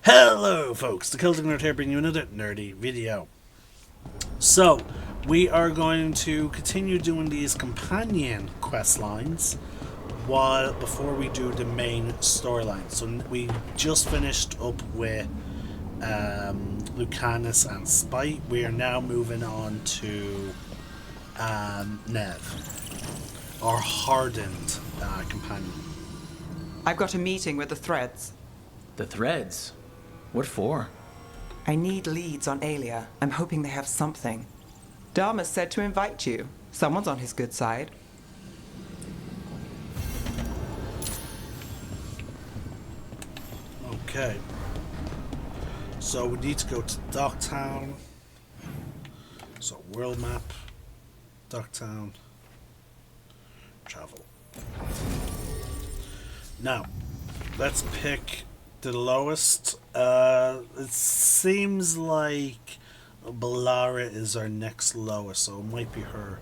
Hello folks, the Celtic Nerd here bringing you another nerdy video. So, we are going to continue doing these companion quest lines before we do the main storyline. So we just finished up with Lucanus and Spite. We are now moving on to Nev, our hardened companion. I've got a meeting with the Threads. The Threads? What for? I need leads on Aelia. I'm hoping they have something. Dharma said to invite you. Someone's on his good side. Okay. So we need to go to Docktown. So world map, Docktown, travel. Now, let's pick the lowest. It seems like Balara is our next lowest, so it might be her.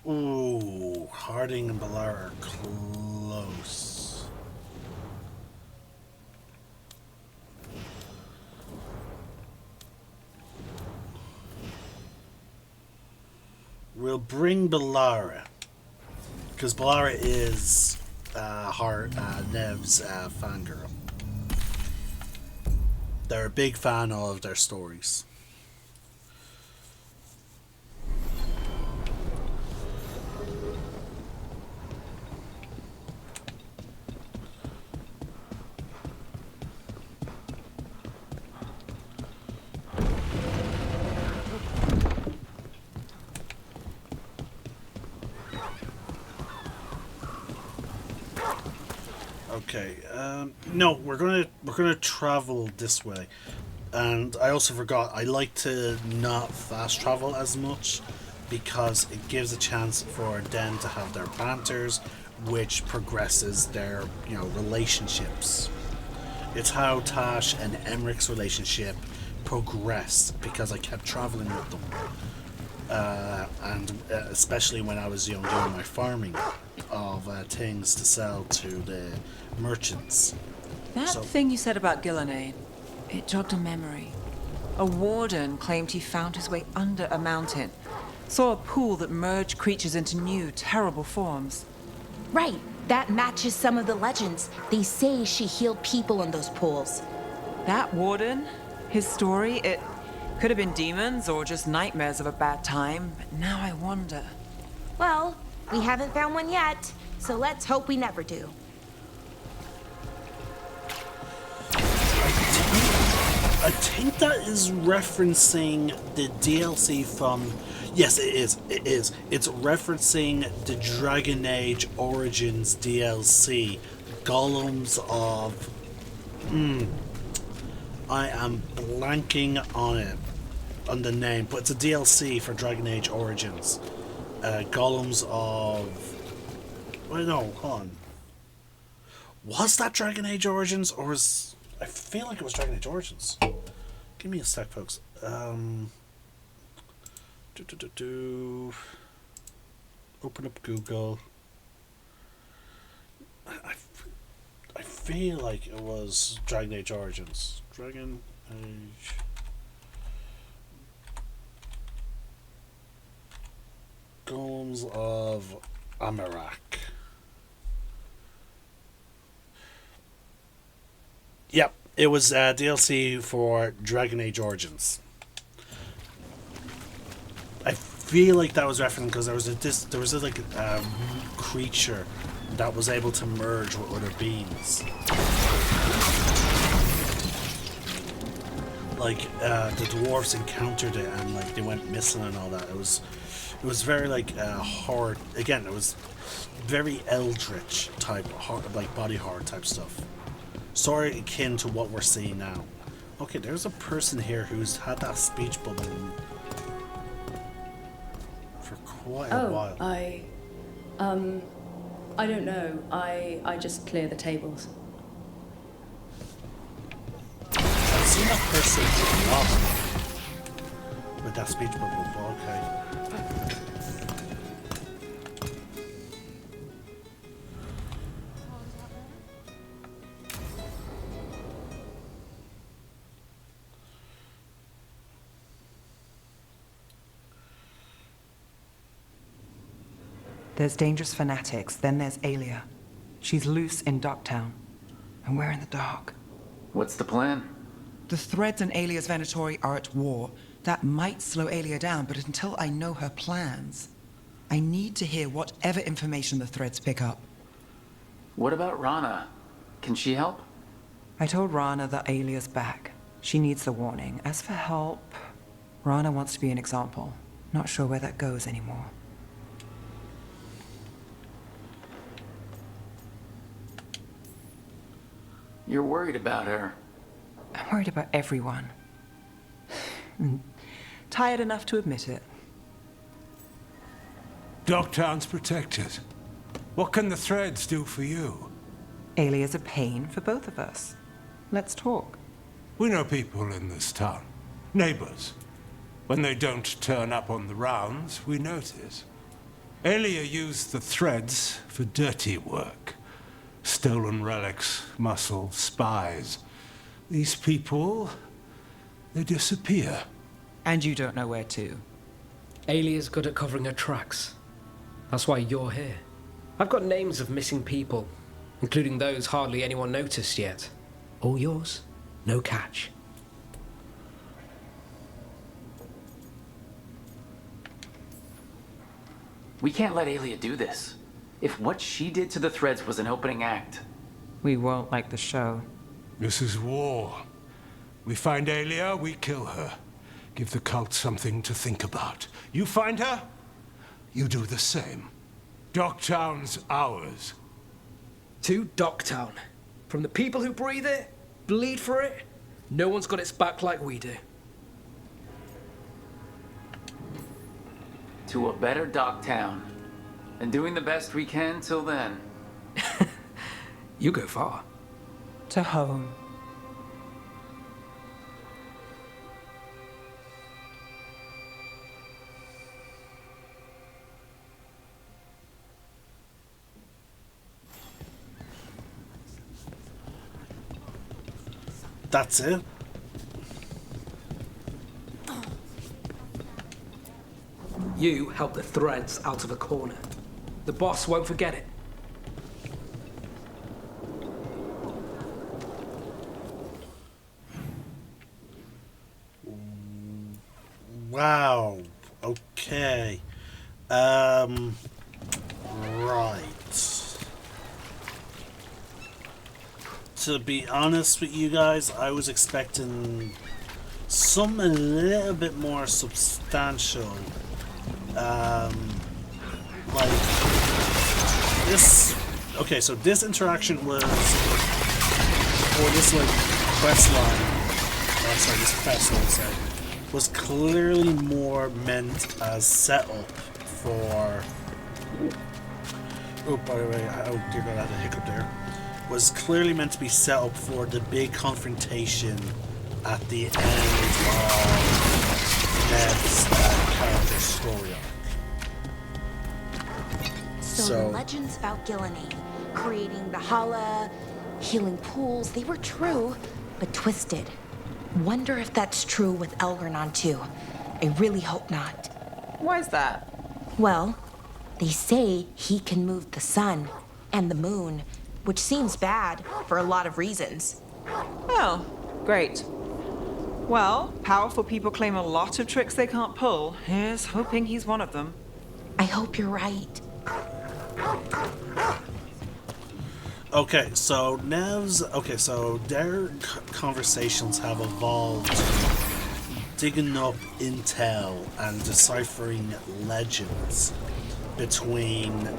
Ooh, Harding and Balara are close. We'll bring Balara, because Balara is Nev's fangirl. They're a big fan of their stories. Okay, no, we're gonna travel this way, and I also forgot I like to not fast travel as much because it gives a chance for them to have their banters, which progresses their relationships. It's how Tash and Emmerich's relationship progressed because I kept traveling with them. And especially when I was doing my farming of things to sell to the merchants. That thing you said about Gillenade, it jogged a memory. A warden claimed he found his way under a mountain, saw a pool that merged creatures into new, terrible forms. Right, that matches some of the legends. They say she healed people in those pools. That warden, his story, it could have been demons or just nightmares of a bad time, but now I wonder. Well, we haven't found one yet, so let's hope we never do. I think that is referencing the DLC from... Yes, it is. It is. It's referencing the Dragon Age Origins DLC. Golems of... I am blanking on it. On the name, but it's a DLC for Dragon Age Origins. Golems of... Wait, no, hold on. Was that Dragon Age Origins, or was... I feel like it was Dragon Age Origins. Give me a sec, folks. Open up Google. I feel like it was Dragon Age Origins. Dragon Age... Golems of Amarak. Yep, it was DLC for Dragon Age Origins. I feel like that was referenced because there was a creature that was able to merge with other beings. Like the dwarves encountered it and like they went missing and all that. It was very like horror. Again, it was very eldritch type, like body horror type stuff. Sort of akin to what we're seeing now. Okay, there's a person here who's had that speech bubble for quite a while. I don't know. I just clear the tables. I've seen that person with that speech bubble, but okay. There's dangerous fanatics, then there's Alia. She's loose in Docktown, and we're in the dark. What's the plan? The Threads and Alia's Venatori are at war. That might slow Alia down, but until I know her plans, I need to hear whatever information the Threads pick up. What about Rana? Can she help? I told Rana that Alia's back. She needs the warning. As for help, Rana wants to be an example. Not sure where that goes anymore. You're worried about her. I'm worried about everyone. Tired enough to admit it. Docktown's protected. What can the Threads do for you? Alia's a pain for both of us. Let's talk. We know people in this town. Neighbors. When they don't turn up on the rounds, we notice. Alia used the Threads for dirty work. Stolen relics, muscle, spies. These people, they disappear. And you don't know where to. Alia's good at covering her tracks. That's why you're here. I've got names of missing people, including those hardly anyone noticed yet. All yours, no catch. We can't let Alia do this. If what she did to the Threads was an opening act. We won't like the show. This is war. We find Alia, we kill her. Give the cult something to think about. You find her, you do the same. Docktown's ours. To Docktown. From the people who breathe it, bleed for it, no one's got its back like we do. To a better Docktown. And doing the best we can till then. You go far. To home. That's it. You help the Threads out of a corner. The boss won't forget it. Wow. Okay. Right. To be honest with you guys, I was expecting something a little bit more substantial. Like this. Okay, so this interaction was, or this like quest line. Oh, sorry, this quest line. Sorry, was clearly more meant as setup for. Oh, by the way, oh dear God, I had a hiccup there. Was clearly meant to be set up for the big confrontation at the end of Ned's character story arc. So the legends about Gillenade, creating the Hala, healing pools, they were true, but twisted. Wonder if that's true with Elgernon too. I really hope not. Why's that? Well, they say he can move the sun and the moon, which seems bad for a lot of reasons. Oh, great. Well, powerful people claim a lot of tricks they can't pull. Here's hoping he's one of them. I hope you're right. Okay, so Nev's. Okay, so their conversations have evolved, digging up intel and deciphering legends between, like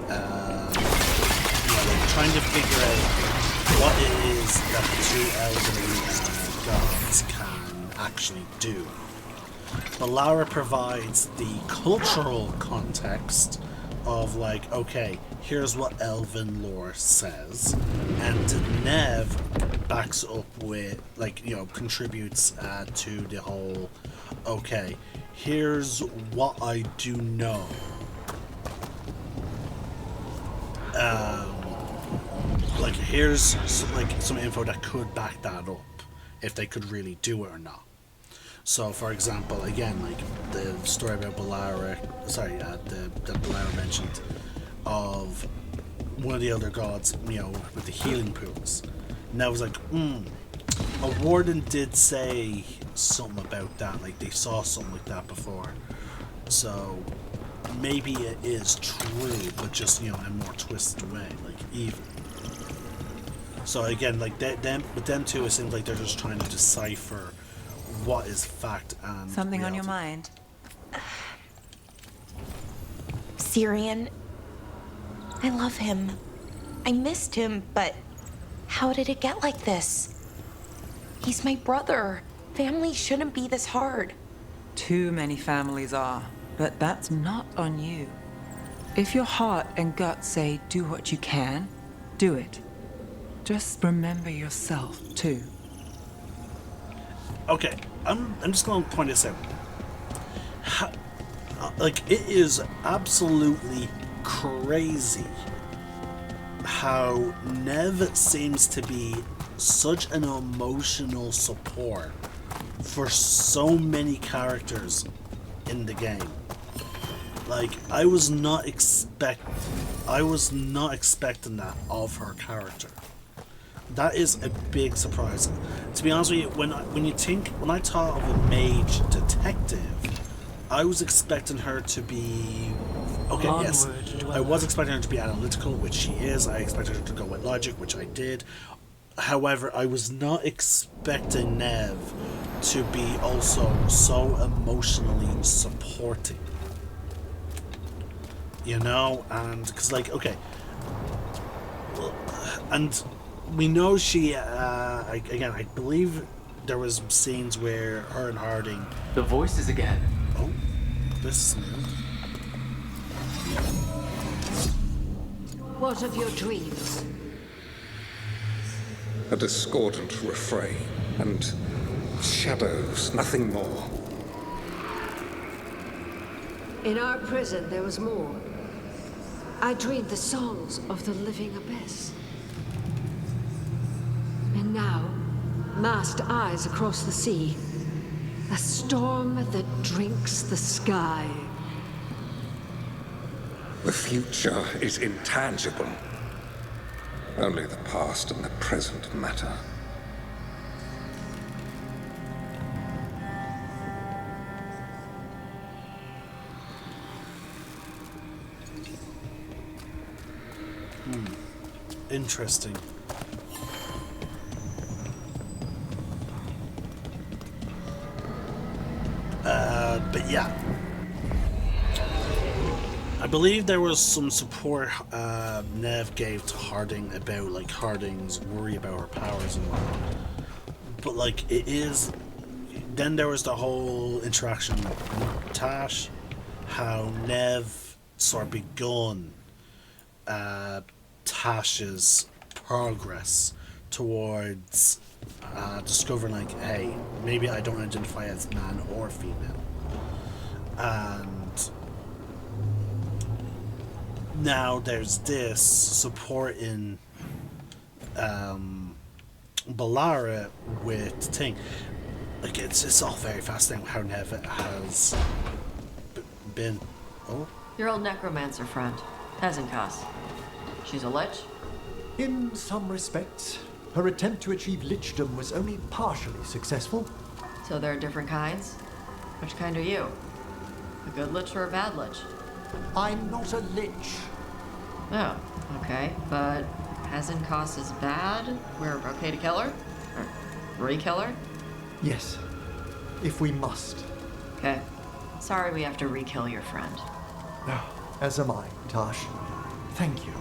trying to figure out what it is that the two elderly gods can actually do. Balara provides the cultural context of like, okay, here's what elven lore says, and Nev backs up with, like, you know, contributes to the whole, okay, here's what I do know. Like, here's some info that could back that up, if they could really do it or not. So, for example, again, like the story about Balara, sorry, that Balara mentioned, of one of the other gods, with the healing pools. And I was like, a warden did say something about that, like they saw something like that before. So maybe it is true, but just, in a more twisted way, like evil. So again, like with them two, it seems like they're just trying to decipher what is fact and Something on reality. your mind? Syrian, I love him. I missed him, but how did it get like this? He's my brother. Family shouldn't be this hard. Too many families are, but that's not on you. If your heart and gut say do what you can, do it. Just remember yourself, too. Okay, I'm just going to point this out. It is absolutely crazy how Nev seems to be such an emotional support for so many characters in the game. Like, I was not expecting that of her character. That is a big surprise. To be honest with you, when I thought of a mage detective, I was expecting her to be yes. I was expecting her to be analytical, which she is. I expected her to go with logic, which I did. However, I was not expecting Nev to be also so emotionally supporting. And because and we know she I believe there was scenes where her and Harding. The voices again. Oh, this is new. What of your dreams? A discordant refrain and shadows, nothing more. In our prison, there was more. I dreamed the songs of the living abyss. And now, masked eyes across the sea. A storm that drinks the sky. The future is intangible. Only the past and the present matter. Interesting. But yeah, I believe there was some support Nev gave to Harding about Harding's worry about her powers and whatnot. But it is. Then there was the whole interaction with Tash, how Nev sort of begun Tash's progress towards discovering hey, maybe I don't identify as man or female. And now there's this support in Balara with Ting. It's all very fascinating how Nev has been. Oh, Your old necromancer friend, Hezenkos. She's a lich? In some respects, her attempt to achieve lichdom was only partially successful. So there are different kinds? Which kind are you? A good lich or a bad lich? I'm not a lich. Oh, okay. But Hezenkos is bad? We're okay to kill her? Or re-kill her? Yes, if we must. Okay. Sorry we have to re-kill your friend. As am I, Tash. Thank you.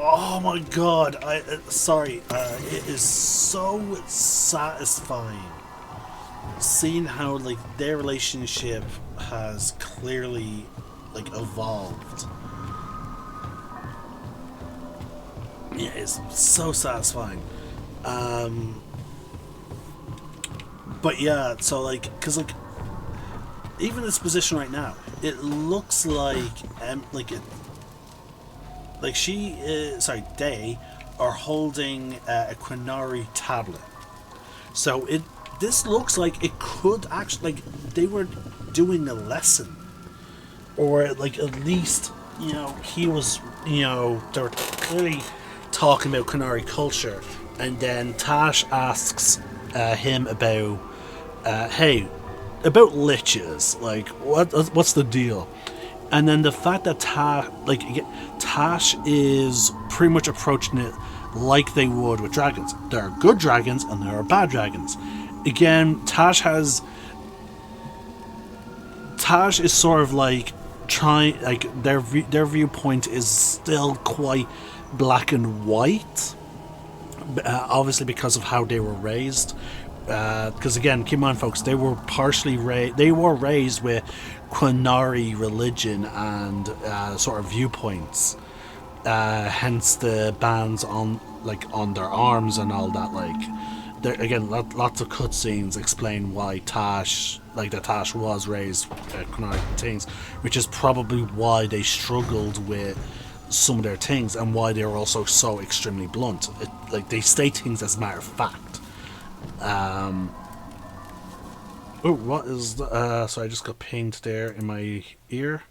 oh my god! It is so satisfying seeing how their relationship has clearly evolved. Yeah, it's so satisfying. But yeah, so because even this position right now, it looks they are holding a Quinari tablet. So this looks like it could actually they were doing a lesson, or at least he was, they were clearly talking about Qunari culture, and then Tash asks him about, hey, about liches, like, what's the deal? And then the fact that Tash is pretty much approaching it like they would with dragons. There are good dragons and there are bad dragons. Again, Tash is sort of like trying, like their viewpoint is still quite black and white, obviously because of how they were raised. Because again, keep in mind, folks, they were raised with Qunari religion and sort of viewpoints. Hence the bands on their arms and all that. Like, again, lots of cutscenes explain why Tash was raised Qunari things, which is probably why they struggled with some of their things and why they were also so extremely blunt. They state things as a matter of fact. Oh, what is the, so I just got pinged there in my ear.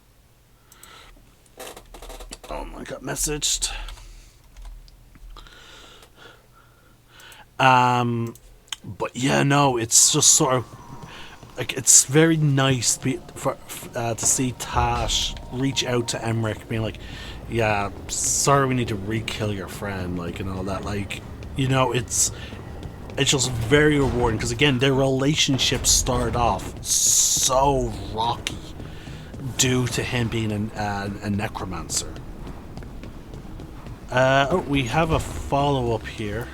I got messaged. But yeah, no, it's just sort of like, it's very nice to see Tash reach out to Emmerich, being like, yeah, sorry, we need to re-kill your friend, like, and all that. Like, it's just very rewarding, because again, their relationship started off so rocky due to him being a necromancer. Oh, we have a follow-up here.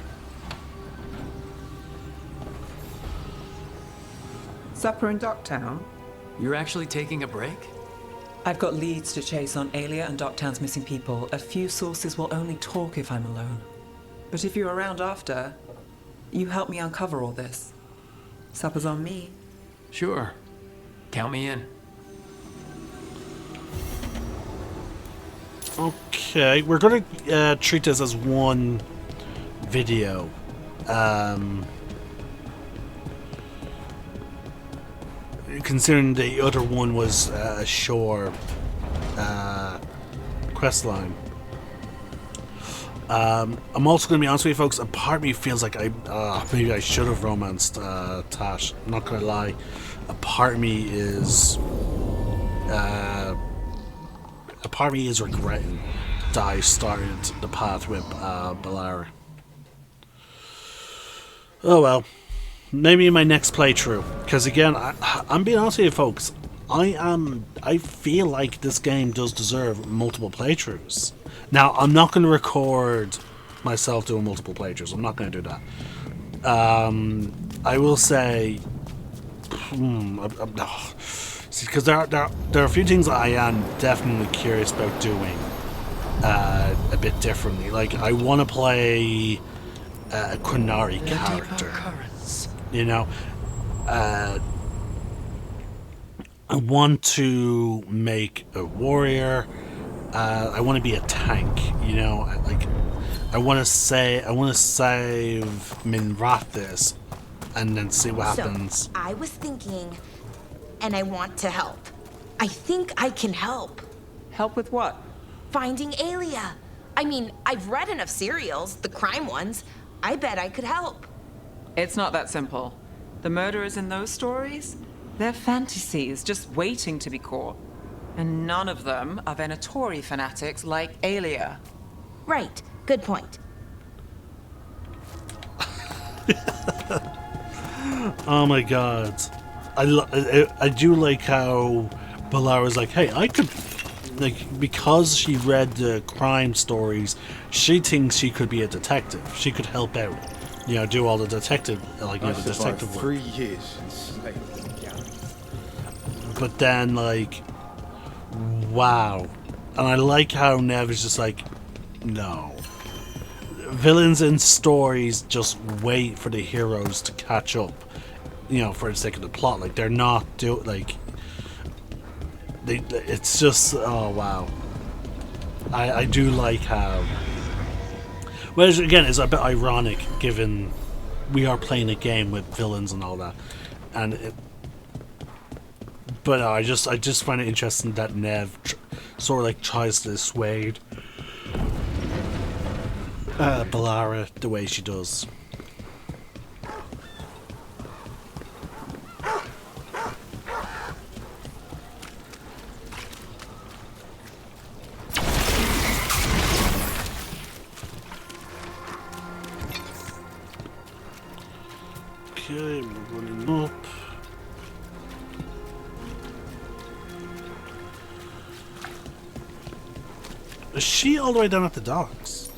Supper in Docktown? You're actually taking a break? I've got leads to chase on Alia and Docktown's missing people. A few sources will only talk if I'm alone. But if you're around after, you help me uncover all this. Supper's on me. Sure. Count me in. Okay, we're going to treat this as one video. Considering the other one was a shore quest line. I'm also going to be honest with you, folks. A part of me feels like maybe I should have romanced Tash. I'm not going to lie. A part of me is regretting that I started the path with Balara. Oh well. Maybe in my next playthrough. Because again, I'm being honest with you, folks. I feel like this game does deserve multiple playthroughs. Now, I'm not going to record myself doing multiple playthroughs. I'm not going to do that. I will say, because there are a few things that I am definitely curious about doing a bit differently. Like, I want to play a Qunari character. I want to make a warrior. I want to be a tank. I want to save Minrathis, and then see what happens. So, I was thinking, and I want to help. I think I can help. Help with what? Finding Alia. I mean, I've read enough serials, the crime ones. I bet I could help. It's not that simple. The murderers in those stories, they're fantasies just waiting to be caught. And none of them are Venatori fanatics like Alia. Right. Good point. Oh my god. I do like how Balara's like, hey, I could... Like, because she read the crime stories, she thinks she could be a detective. She could help out. Do all the detective, the detective work. 3 years enslaved. But then, wow. And I like how Nev is just like, no. Villains in stories just wait for the heroes to catch up, for the sake of the plot. Like, they're not it's just, oh wow. I do like how... Well, again, it's a bit ironic given we are playing a game with villains and all that. And But I just find it interesting that Nev sort of like tries to dissuade Balara the way she does. Okay, we're running up. Is she all the way down at the docks?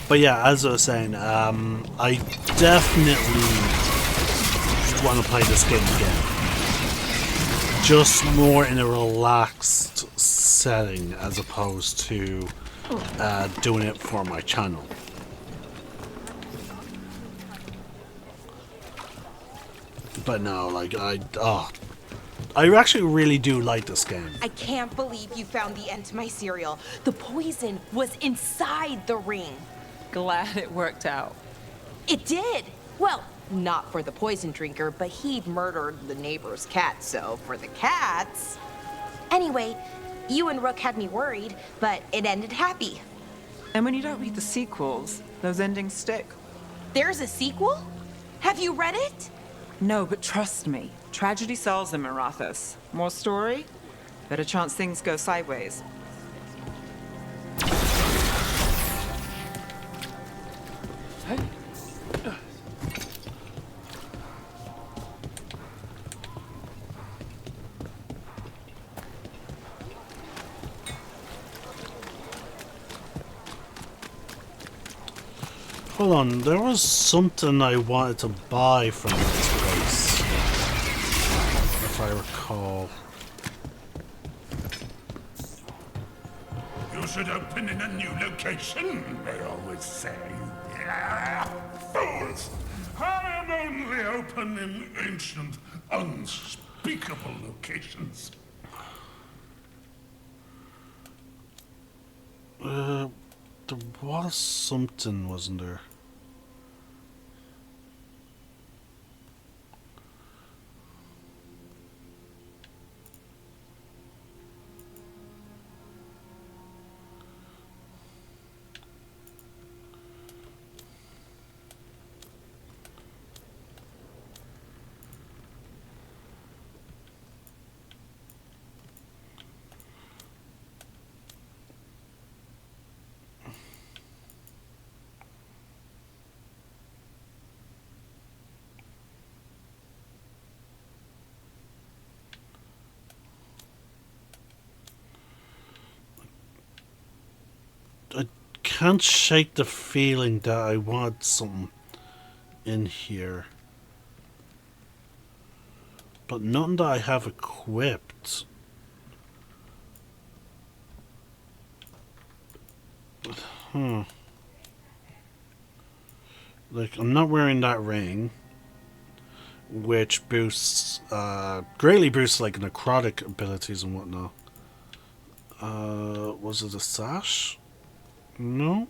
But yeah, as I was saying, I definitely want to play this game again. Just more in a relaxed setting as opposed to doing it for my channel. But no, like I actually really do like this game. I can't believe you found the end to my cereal. The poison was inside the ring. Glad it worked out. It did. Well, not for the poison drinker, but he'd murdered the neighbor's cat, so for the cats. Anyway, you and Rook had me worried, but it ended happy. And when you don't read the sequels, those endings stick. There's a sequel? Have you read it? No, but trust me. Tragedy sells them, Arathis. More story? Better chance things go sideways. Hold on, there was something I wanted to buy from this place, if I recall. You should open in a new location, they always say. Fools! I am only open in ancient, unspeakable locations. There was something, wasn't there? Can't shake the feeling that I want something in here, but nothing that I have equipped. Like, I'm not wearing that ring, which boosts greatly boosts like necrotic abilities and whatnot. Was it a sash? Nope.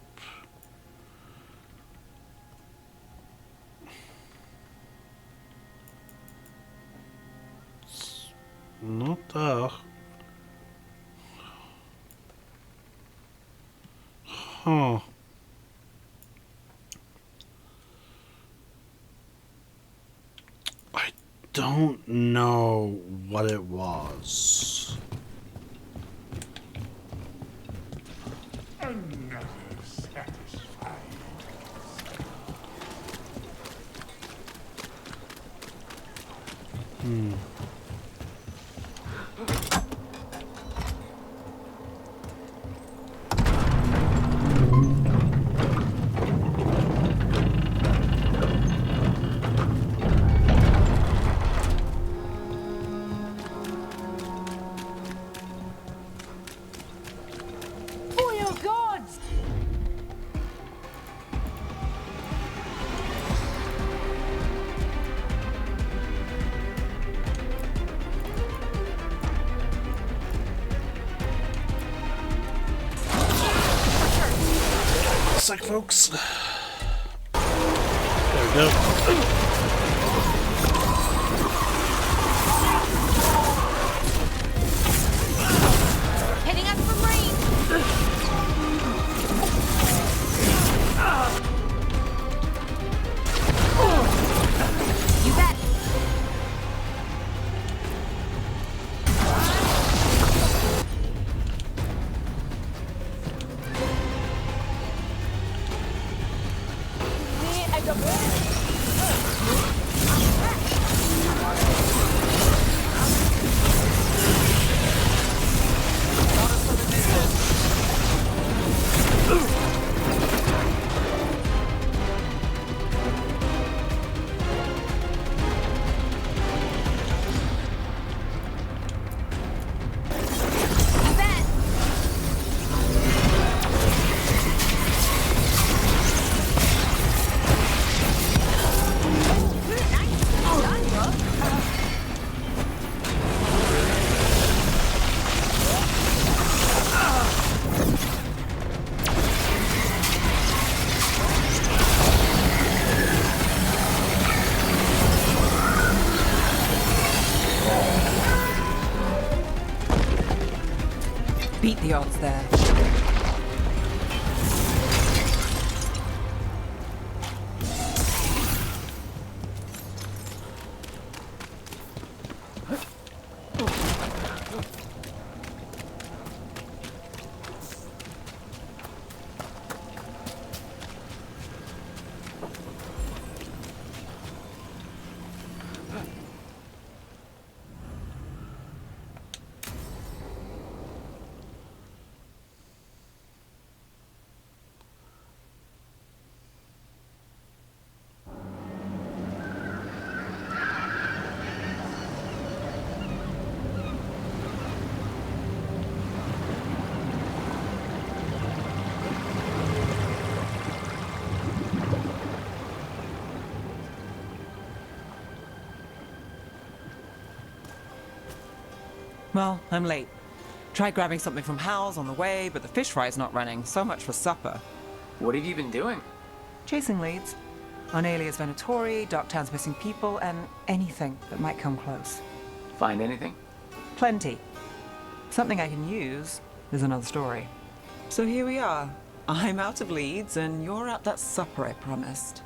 Not that. Huh. I don't know what it was. Another satisfied. sec, folks. There we go. Hitting us from range. You bet. Beat the odds there. Well, I'm late. Tried grabbing something from Hal's on the way, but the fish fry's not running. So much for supper. What have you been doing? Chasing leads. On Alias Venatori, Docktown's missing people, and anything that might come close. Find anything? Plenty. Something I can use is another story. So here we are. I'm out of leads, and you're at that supper I promised.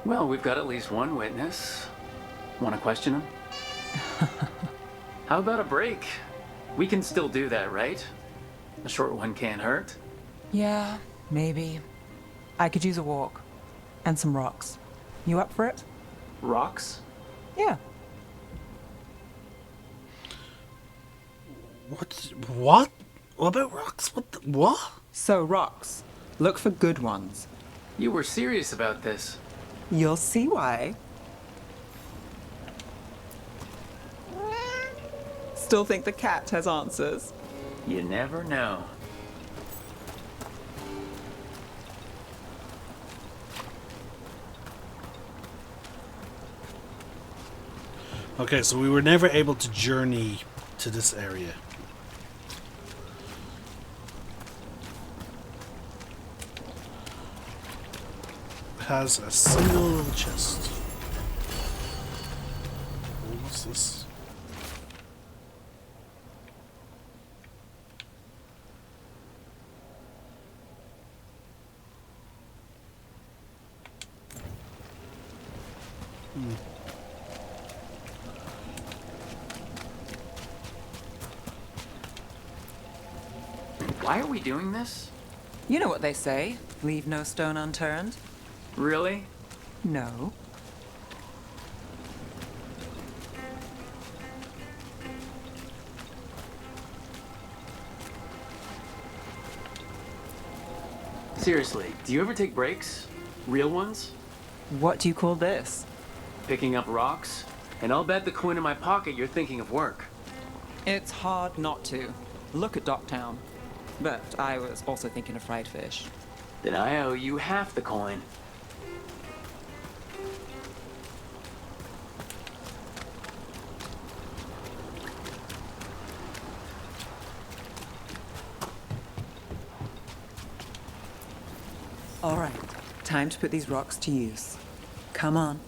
Well, we've got at least one witness. Want to question him? How about a break? We can still do that, right? A short one can't hurt. Yeah, maybe. I could use a walk. And some rocks. You up for it? Rocks? Yeah. What? What about rocks? What? So, rocks. Look for good ones. You were serious about this. You'll see why. Still think the cat has answers? You never know. Okay, so we were never able to journey to this area. Has a single little chest. What's this? Why are we doing this? You know what they say. Leave no stone unturned. Really? No. Seriously, do you ever take breaks? Real ones? What do you call this? Picking up rocks? And I'll bet the coin in my pocket you're thinking of work. It's hard not to. Look at Docktown. But I was also thinking of fried fish. Then I owe you half the coin. All right, time to put these rocks to use. Come on.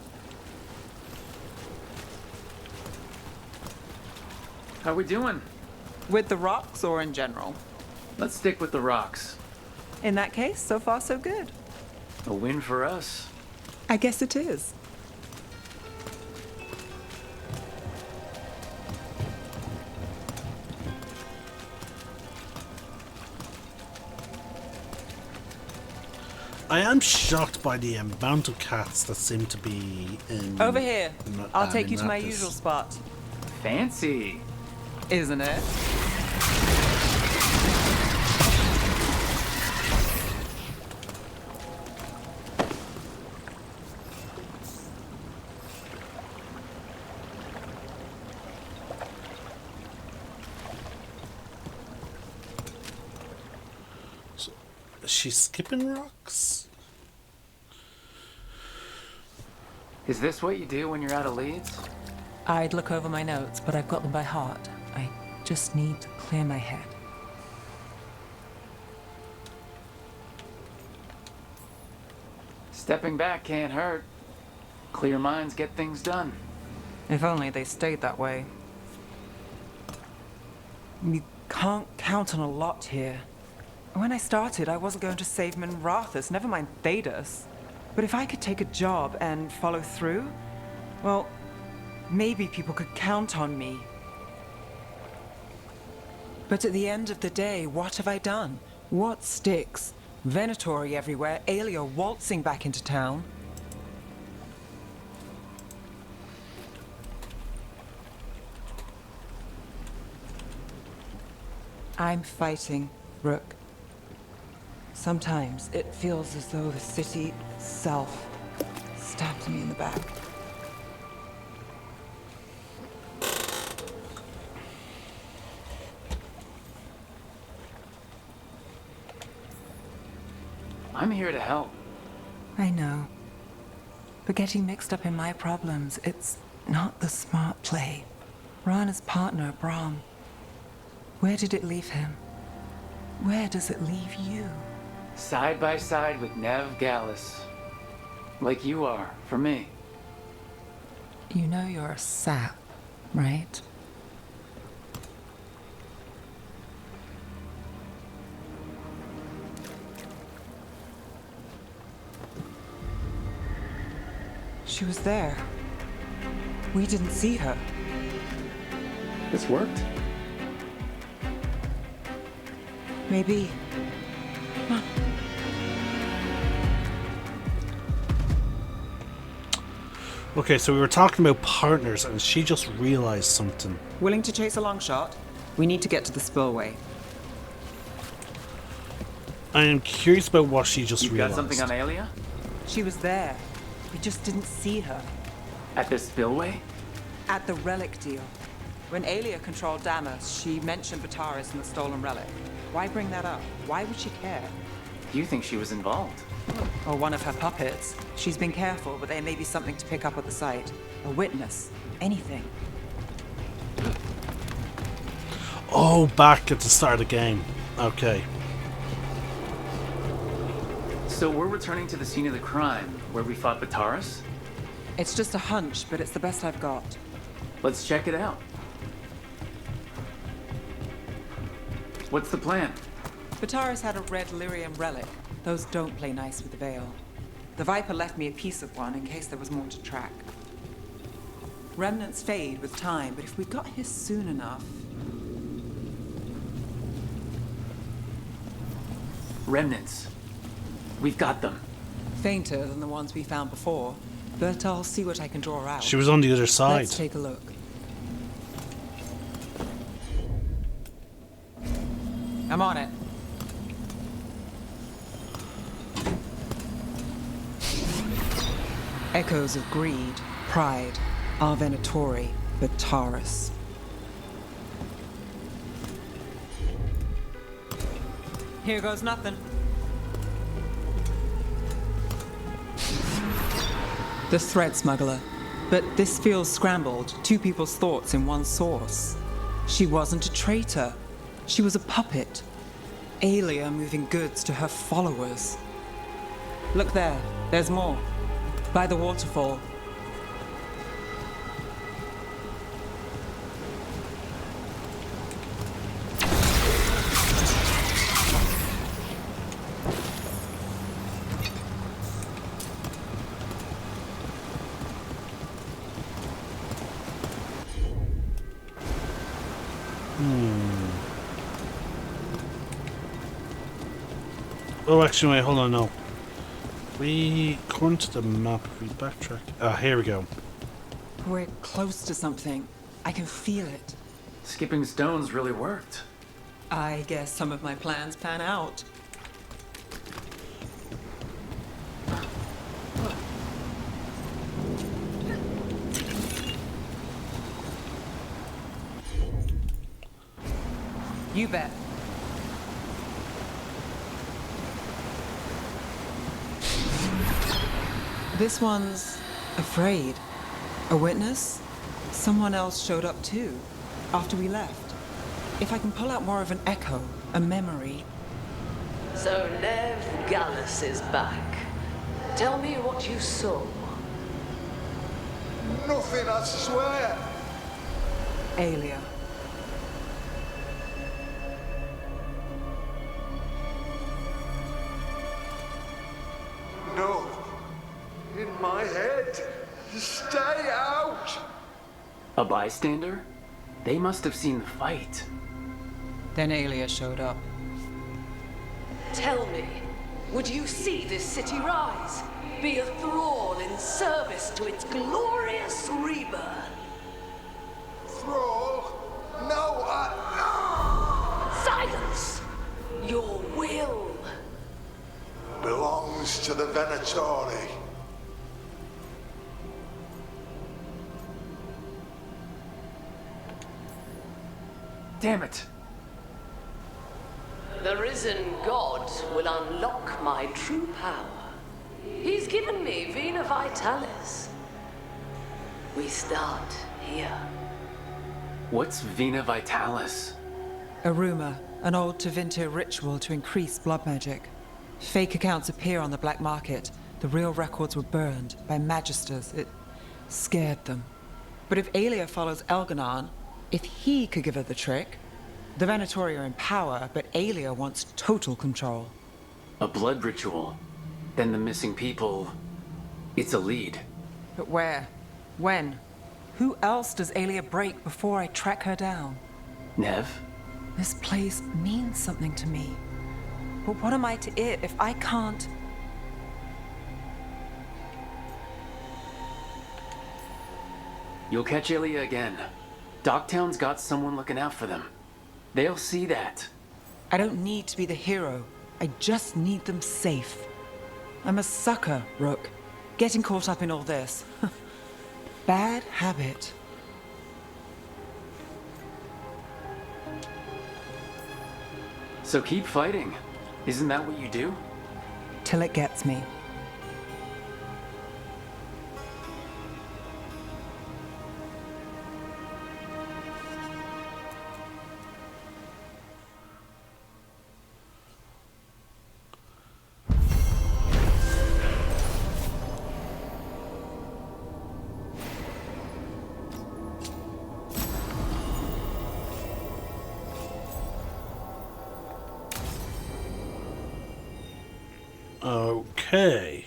How we doing? With the rocks or in general? Let's stick with the rocks. In that case, so far so good. A win for us. I guess it is. I am shocked by the amount of cats that seem to be in... Over here. I'll take you to my Atlas. usual spot. Fancy. Isn't it? Is she skipping rocks? Is this what you do when you're out of leads? I'd look over my notes, but I've got them by heart. I just need to clear my head. Stepping back can't hurt. Clear minds get things done. If only they stayed that way. You can't count on a lot here. When I started, I wasn't going to save Minrathus, never mind Thedas. But if I could take a job and follow through, well, maybe people could count on me. But at the end of the day, what have I done? What sticks? Venatori everywhere, Aelia waltzing back into town. I'm fighting, Rook. Sometimes it feels as though the city itself stabs me in the back. I'm here to help. I know. But getting mixed up in my problems, it's not the smart play. Rana's partner, Brahm. Where did it leave him? Where does it leave you? Side by side with Nev Gallus. Like you are, for me. You know you're a sap, right? She was there. We didn't see her. This worked. Maybe. Huh. Okay, so we were talking about partners, and she just realized something. Willing to chase a long shot? We need to get to the spillway. I am curious about what she just You realized. got something on Aelia? She was there. We just didn't see her. At this spillway? At the relic deal. When Aelia controlled Damas, she mentioned Bataris and the stolen relic. Why bring that up? Why would she care? You think she was involved? Or one of her puppets. She's been careful, but there may be something to pick up at the site. A witness. Anything. Oh, back at the start of the game. Okay. So we're returning to the scene of the crime, where we fought Bataris? It's just a hunch, but it's the best I've got. Let's check it out. What's the plan? Bataris had a red lyrium relic. Those don't play nice with the Veil. The Viper left me a piece of one in case there was more to track. Remnants fade with time, but if we got here soon enough... Remnants. We've got them. Fainter than the ones we found before, but I'll see what I can draw out. She was on the other side. Let's take a look. I'm on it. Echoes of greed, pride, our Venatori, Bataris. Here goes nothing. The thread smuggler. But this feels scrambled. Two people's thoughts in one source. She wasn't a traitor. She was a puppet. Aelia moving goods to her followers. Look there. There's more. By the waterfall. Oh, actually, wait, hold on, no. According to the map, if we backtrack... Ah, here we go. We're close to something. I can feel it. Skipping stones really worked. I guess some of my plans pan out. You bet. This one's afraid. A witness? Someone else showed up too, after we left. If I can pull out more of an echo, a memory. So Nev Gallus is back. Tell me what you saw. Nothing, I swear. Aelia. No. In my head. Stay out! A bystander? They must have seen the fight. Then Aelia showed up. Tell me, would you see this city rise? Be a thrall in service to its glorious rebirth? Thrall? No, Silence! Your will belongs to the Venatori. Damn it! The risen god will unlock my true power. He's given me Vena Vitalis. We start here. What's Vena Vitalis? A rumor, an old Tevinter ritual to increase blood magic. Fake accounts appear on the black market. The real records were burned by magisters. It scared them. But if Aelia follows Elganon, if he could give her the trick, the Venatori are in power, but Aelia wants total control. A blood ritual? Then the missing people... It's a lead. But where? When? Who else does Aelia break before I track her down? Nev? This place means something to me. But what am I to it if I can't... You'll catch Aelia again. Docktown's got someone looking out for them. They'll see that. I don't need to be the hero. I just need them safe. I'm a sucker, Rook. Getting caught up in all this. Bad habit. So keep fighting. Isn't that what you do? Till it gets me. Okay.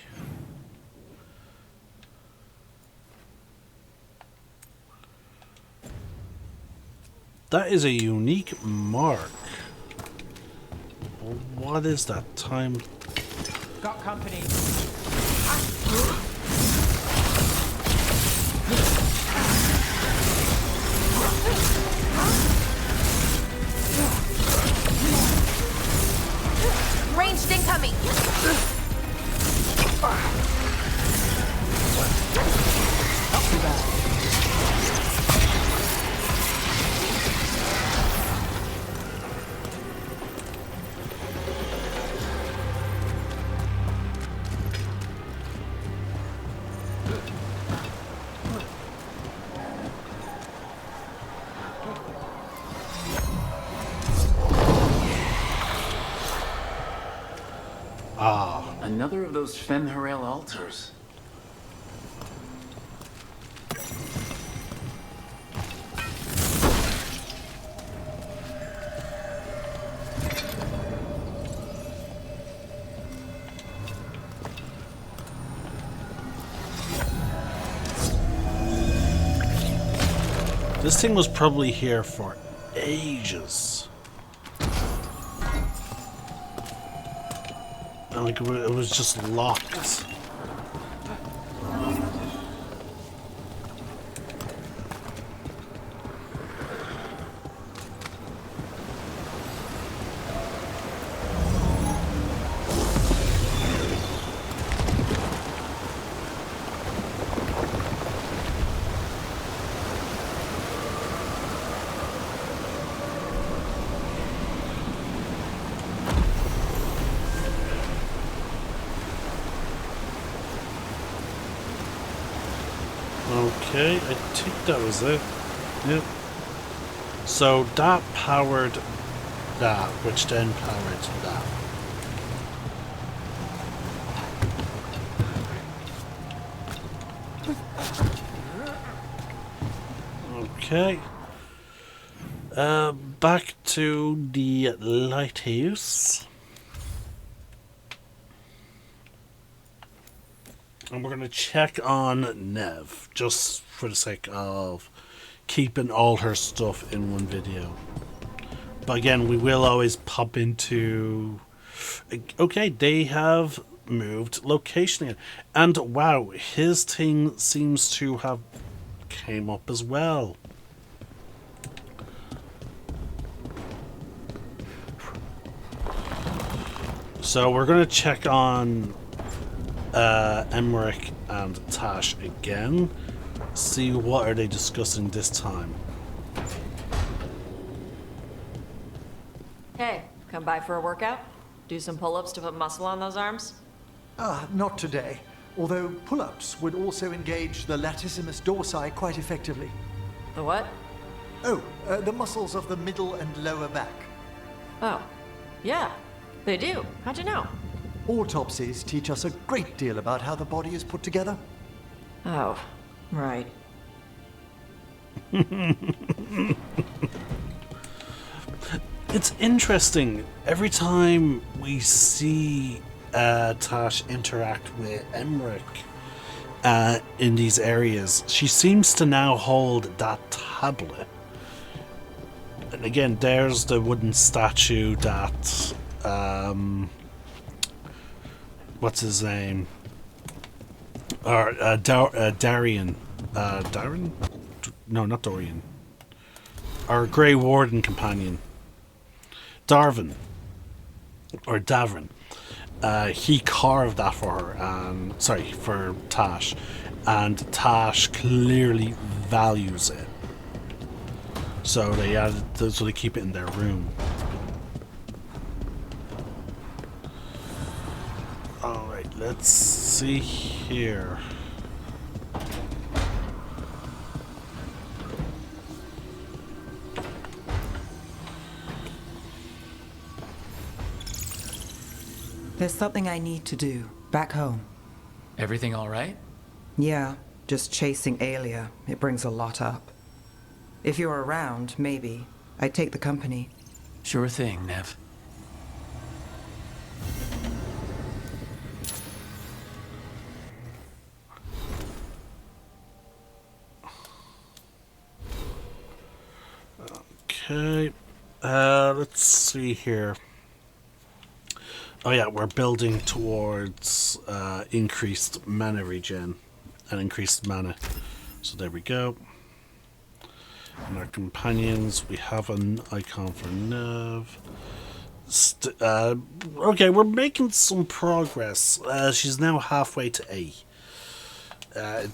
That is a unique mark. What is that? Time? Got company. Ranged incoming! Not too bad. Another of those Femherel altars. This thing was probably here for ages. And like it was just locked. Okay, I think that was it. Yep. So that powered that, which then powered that. Okay. Back to the lighthouse. And we're going to check on Nev, just for the sake of keeping all her stuff in one video. But again, we will always pop into... Okay, they have moved location again. And wow, his thing seems to have came up as well. So we're going to check on Emmerich and Tash again. See what are they discussing this time. Hey, come by for a workout? Do some pull-ups to put muscle on those arms? Not today. Although pull-ups would also engage the latissimus dorsi quite effectively. The what? Oh, the muscles of the middle and lower back. Oh, yeah, they do. How'd you know? Autopsies teach us a great deal about how the body is put together. Oh, right. It's interesting. Every time we see Tash interact with Emmerich in these areas, she seems to now hold that tablet. And again, there's the wooden statue that... what's his name? Or Darian. Darren? No, not Dorian. Our Grey Warden companion. Darvin. Or Davrin. He carved that for her. Sorry, for Tash. And Tash clearly values it. So they added, so they keep it in their room. Alright, let's see here. There's something I need to do back home. Everything all right? Yeah, just chasing Aelia. It brings a lot up. If you're around, maybe. I'd take the company. Sure thing, Nev. Okay, let's see here. Oh yeah, we're building towards increased mana regen and increased mana. So there we go. And our companions, we have an icon for Nev. Okay, we're making some progress. She's now halfway to A.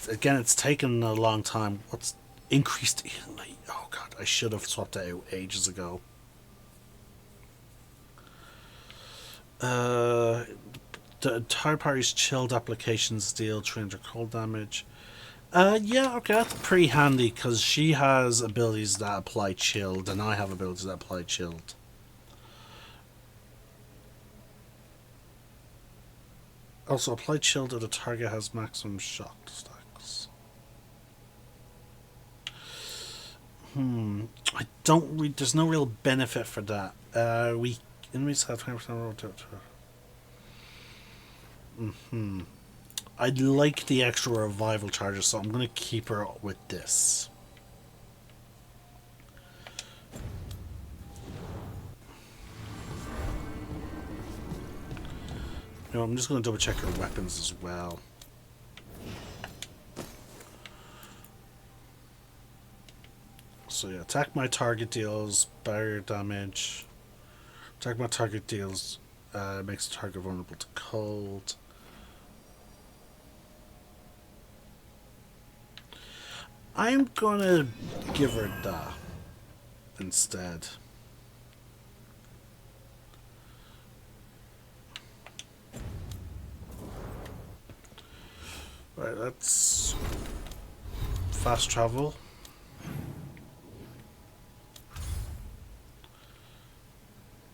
Again, it's taken a long time. What's increased? Oh god, I should have swapped that out ages ago. The entire party's chilled applications deal 300 cold damage. Yeah, okay, that's pretty handy because she has abilities that apply chilled and I have abilities that apply chilled. Also, applied shield if the target has maximum shock stacks. I don't read. There's no real benefit for that. We enemies have 20% roll to. I'd like the extra revival charges, so I'm gonna keep her with this. You know, I'm just gonna double check her weapons as well. So yeah, attack my target deals barrier damage. Attack my target deals makes the target vulnerable to cold. I'm gonna give her that instead. Right, let's fast travel.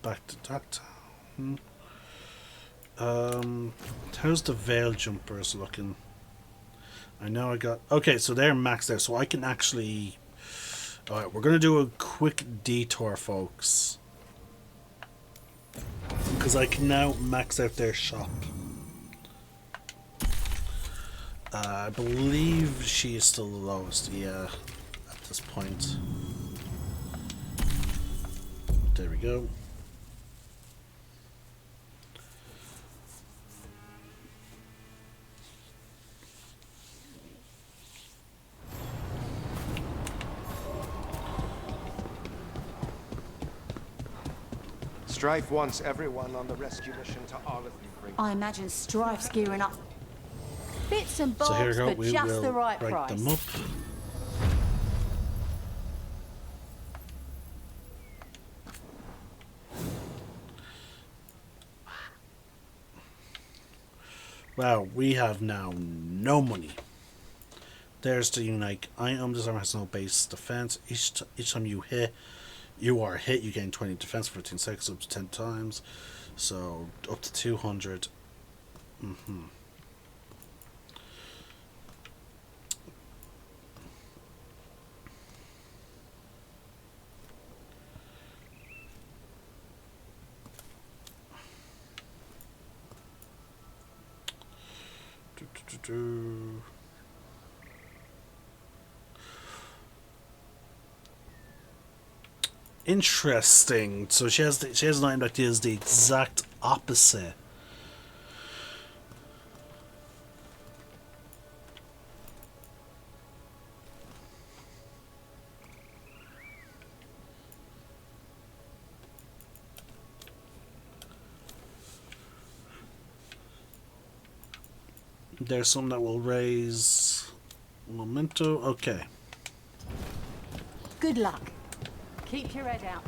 Back to Ducktown. How's the Veil Jumpers looking? I know I got... Okay, so they're maxed out, so I can actually... Alright, we're going to do a quick detour, folks. Because I can now max out their shop. I believe she is still the lowest, yeah, at this point. There we go. Strife wants everyone on the rescue mission to Arleth Green. I imagine Strife's gearing up. Bits and bobs, So here we go, but we just will the right break price. them up. Wow, we have now no money. There's the unique item. This armor has no base defense. Each time you are hit, you gain 20 defense for 15 seconds, up to 10 times. So, up to 200. Interesting. So she has an item that is the exact opposite. There's some that will raise memento. Okay. Good luck. Keep your head out.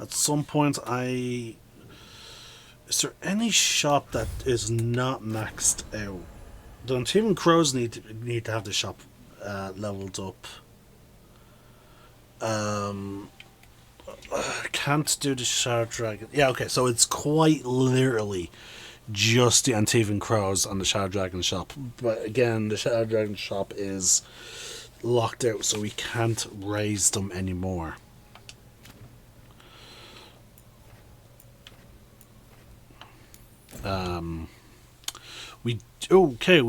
At some point, is there any shop that is not maxed out? The Team Crows need to have the shop leveled up. Can't do the Shard Dragon. Yeah, okay, so it's quite literally just the Antivan Crows on the Shard Dragon shop. But again, the Shard Dragon shop is locked out, so we can't raise them anymore.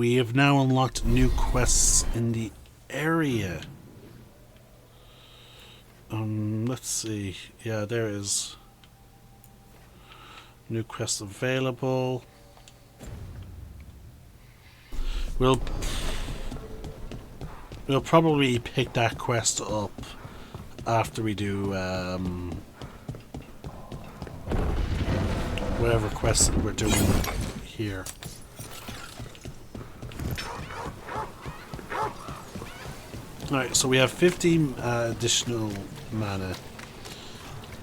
We have now unlocked new quests in the area. Let's see. Yeah, there is new quests available. We'll probably pick that quest up after we do whatever quest we're doing here. Alright, so we have 50 additional mana.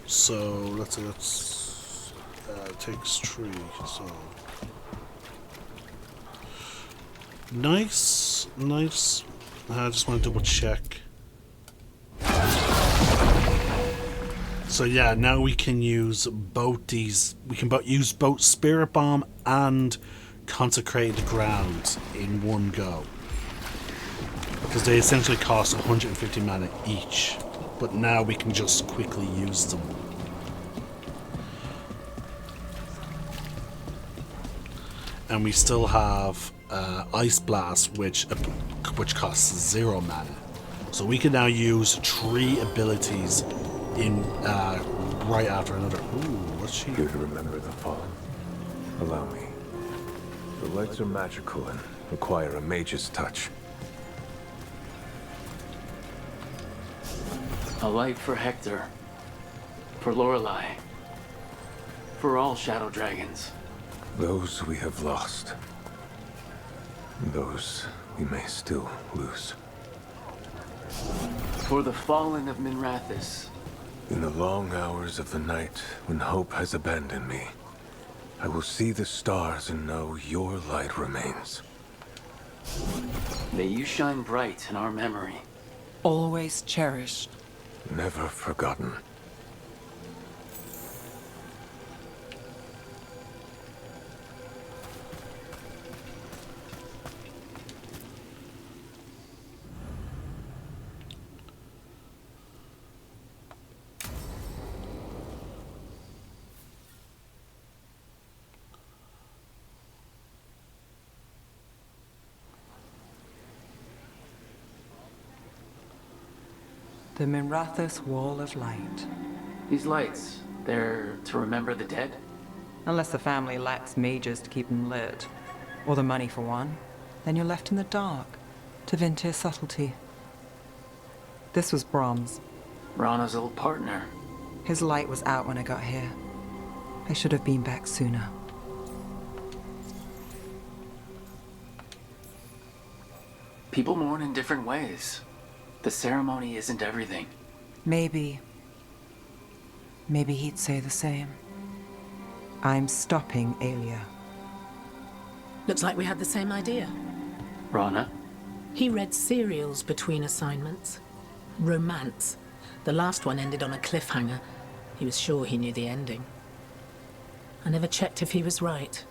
So let's takes 3. So nice. I just want to double check. So yeah, now we can use both these. We can use both Spirit Bomb and Consecrated Ground in one go, because they essentially cost 150 mana each. But now we can just quickly use them. And we still have Ice Blast, which costs 0 mana. So we can now use 3 abilities in right after another. Ooh, what's she? Here to remember the fallen. Allow me. The lights are magical and require a mage's touch. A light for Hector. For Lorelei. For all shadow dragons. Those we have lost. Those we may still lose. For the fallen of Minrathous. In the long hours of the night, when hope has abandoned me, I will see the stars and know your light remains. May you shine bright in our memory. Always cherished. Never forgotten. The Minrathous Wall of Light. These lights, they're to remember the dead? Unless the family lacks mages to keep them lit, or the money for one, then you're left in the dark, to Vintir's subtlety. This was Brahms. Rana's old partner. His light was out when I got here. I should have been back sooner. People mourn in different ways. The ceremony isn't everything. Maybe he'd say the same. I'm stopping Aelia. Looks like we had the same idea. Rana? He read serials between assignments. Romance. The last one ended on a cliffhanger. He was sure he knew the ending. I never checked if he was right.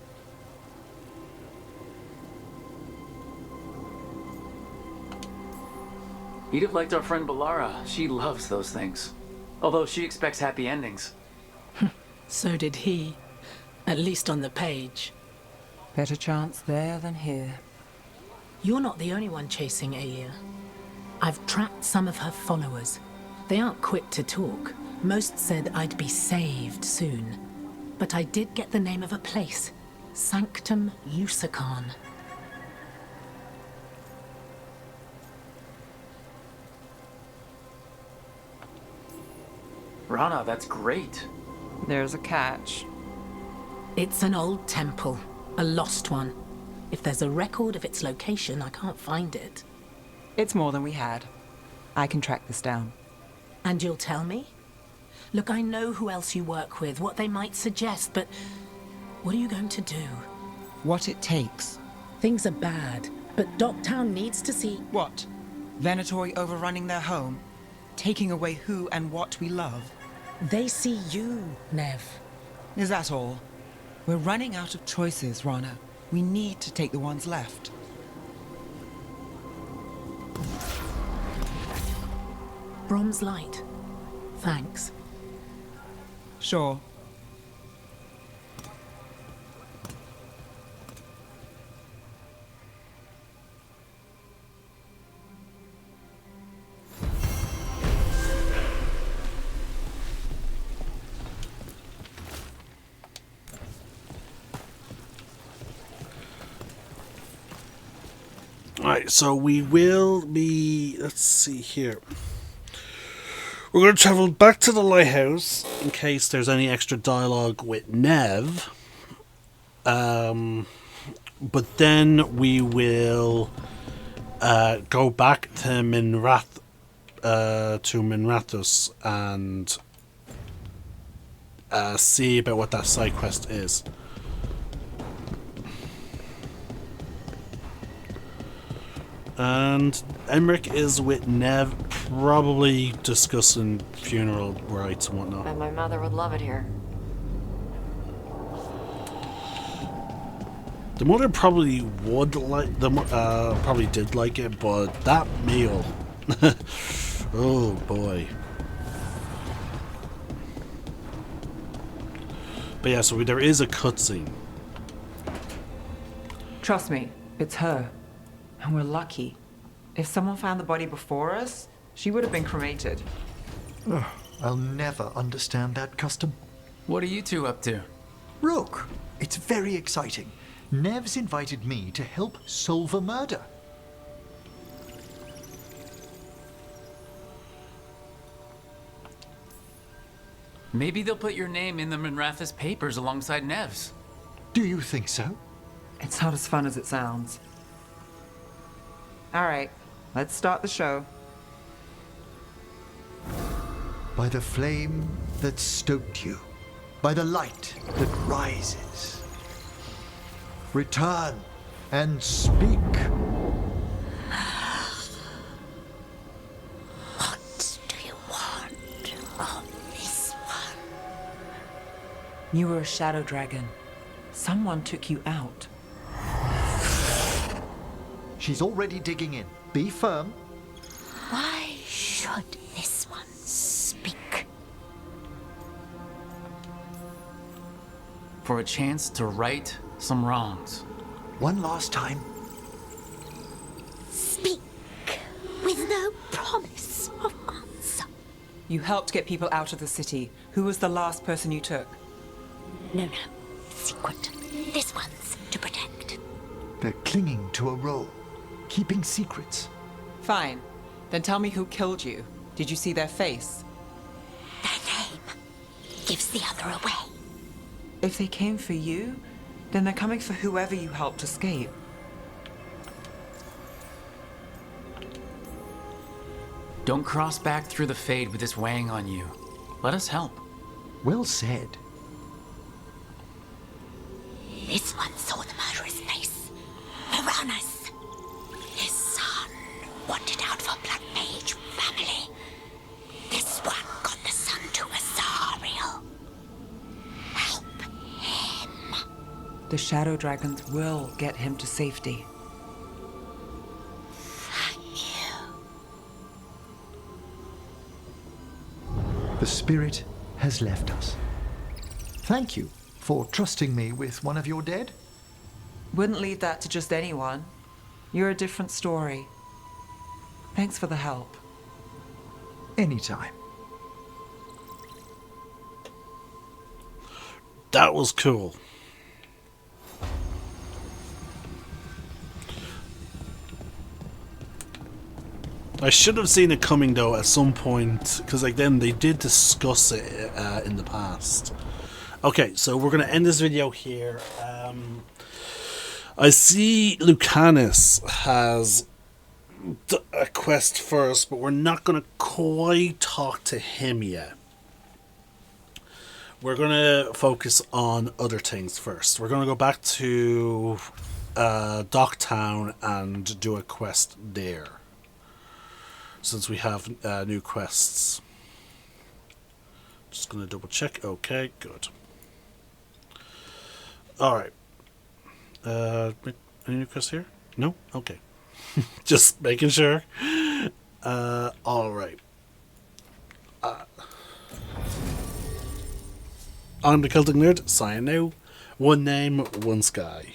He'd have liked our friend Balara. She loves those things. Although she expects happy endings. So did he. At least on the page. Better chance there than here. You're not the only one chasing Aelia. I've tracked some of her followers. They aren't quick to talk. Most said I'd be saved soon. But I did get the name of a place. Sanctum Lucican. Rana, that's great. There's a catch. It's an old temple. A lost one. If there's a record of its location, I can't find it. It's more than we had. I can track this down. And you'll tell me? Look, I know who else you work with, what they might suggest, but what are you going to do? What it takes. Things are bad, but Docktown needs to see... What? Venatori overrunning their home? Taking away who and what we love? They see you, Nev. Is that all? We're running out of choices, Rana. We need to take the ones left. Brom's light. Thanks. Sure. Alright, so we will be... Let's see here. We're going to travel back to the lighthouse in case there's any extra dialogue with Nev. But then we will go back to Minrathous and see about what that side quest is. And Emmerich is with Nev, probably discussing funeral rites and whatnot. Bet my mother would love it here. The mother probably would like probably did like it, but that meal, oh boy. But yeah, so there is a cutscene. Trust me, it's her. And we're lucky. If someone found the body before us, she would have been cremated. Ugh, I'll never understand that custom. What are you two up to? Look, it's very exciting. Nev's invited me to help solve a murder. Maybe they'll put your name in the Manrathis papers alongside Nev's. Do you think so? It's not as fun as it sounds. All right, let's start the show. By the flame that stoked you, by the light that rises. Return and speak. What do you want of this one? You were a shadow dragon. Someone took you out. She's already digging in. Be firm. Why should this one speak? For a chance to right some wrongs. One last time. Speak with no promise of answer. You helped get people out of the city. Who was the last person you took? No. Secret. This one's to protect. They're clinging to a role, keeping secrets. Fine. Then tell me who killed you. Did you see their face? Their name gives the other away. If they came for you, then they're coming for whoever you helped escape. Don't cross back through the Fade with this weighing on you. Let us help. Well said. This one saw the murderer's face. Piranhas. His son wanted out for Blood Mage family. This one got the son to Azariel. Help him. The shadow dragons will get him to safety. Thank you. The spirit has left us. Thank you for trusting me with one of your dead. Wouldn't leave that to just anyone. You're a different story. Thanks for the help. Anytime. That was cool. I should have seen it coming though at some point, because like then they did discuss it in the past. Okay, so we're going to end this video here. I see Lucanus has a quest first, but we're not going to quite talk to him yet. We're going to focus on other things first. We're going to go back to Docktown and do a quest there, since we have new quests. Just going to double check. Okay, good. Alright. Any new quests here? No? Okay. Just making sure. Alright. I'm the Celtic Nerd. Sign now. One name, one sky.